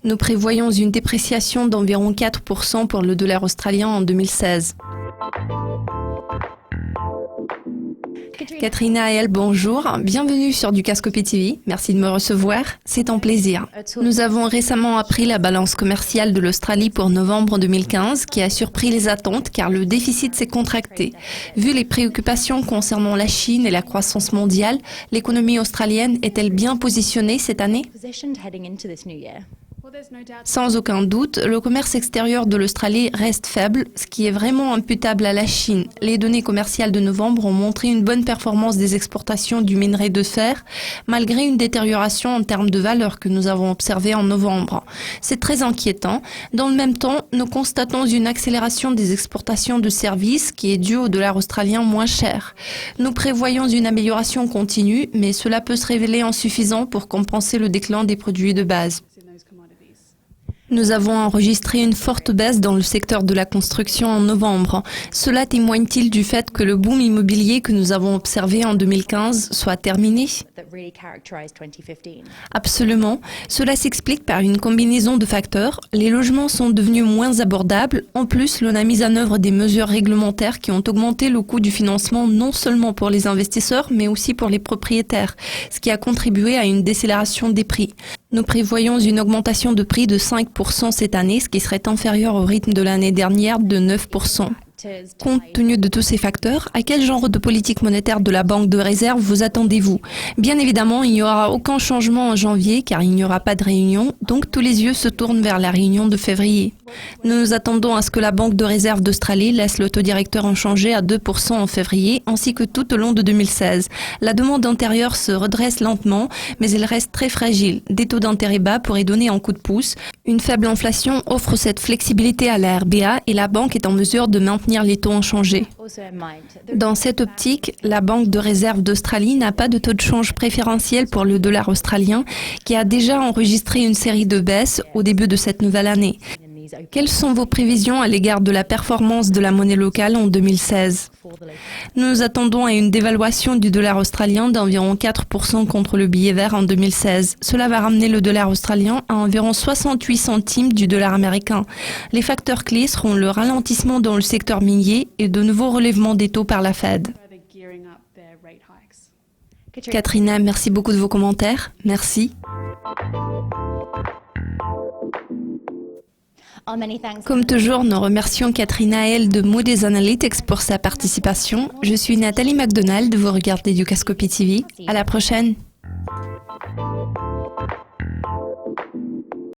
Nous prévoyons une dépréciation d'environ 4% pour le dollar australien en 2016. Katrina Ael, bonjour. Bienvenue sur Dukascopy TV. Merci de me recevoir. C'est un plaisir. Nous avons récemment appris la balance commerciale de l'Australie pour novembre 2015 qui a surpris les attentes car le déficit s'est contracté. Vu les préoccupations concernant la Chine et la croissance mondiale, l'économie australienne est-elle bien positionnée cette année ? Sans aucun doute, le commerce extérieur de l'Australie reste faible, ce qui est vraiment imputable à la Chine. Les données commerciales de novembre ont montré une bonne performance des exportations du minerai de fer, malgré une détérioration en termes de valeur que nous avons observée en novembre. C'est très inquiétant. Dans le même temps, nous constatons une accélération des exportations de services qui est due au dollar australien moins cher. Nous prévoyons une amélioration continue, mais cela peut se révéler insuffisant pour compenser le déclin des produits de base. Nous avons enregistré une forte baisse dans le secteur de la construction en novembre. Cela témoigne-t-il du fait que le boom immobilier que nous avons observé en 2015 soit terminé ? Absolument. Cela s'explique par une combinaison de facteurs. Les logements sont devenus moins abordables. En plus, l'on a mis en œuvre des mesures réglementaires qui ont augmenté le coût du financement non seulement pour les investisseurs, mais aussi pour les propriétaires, ce qui a contribué à une décélération des prix. Nous prévoyons une augmentation de prix de 5% cette année, ce qui serait inférieur au rythme de l'année dernière de 9%. Compte tenu de tous ces facteurs, à quel genre de politique monétaire de la Banque de réserve vous attendez-vous ? Bien évidemment, il n'y aura aucun changement en janvier car il n'y aura pas de réunion, donc tous les yeux se tournent vers la réunion de février. Nous nous attendons à ce que la Banque de réserve d'Australie laisse le taux directeur inchangé à 2% en février, ainsi que tout au long de 2016. La demande intérieure se redresse lentement, mais elle reste très fragile. Des taux d'intérêt bas pourraient donner un coup de pouce. Une faible inflation offre cette flexibilité à la RBA et la banque est en mesure de maintenir les taux inchangés. Dans cette optique, la Banque de réserve d'Australie n'a pas de taux de change préférentiel pour le dollar australien qui a déjà enregistré une série de baisses au début de cette nouvelle année. Quelles sont vos prévisions à l'égard de la performance de la monnaie locale en 2016 ? Nous nous attendons à une dévaluation du dollar australien d'environ 4% contre le billet vert en 2016. Cela va ramener le dollar australien à environ 68 centimes du dollar américain. Les facteurs clés seront le ralentissement dans le secteur minier et de nouveaux relèvements des taux par la Fed. Katrina, merci beaucoup de vos commentaires. Merci. Comme toujours, nous remercions Katrina Ael de Moody's Analytics pour sa participation. Je suis Nathalie McDonald, vous regardez Dukascopy TV. À la prochaine.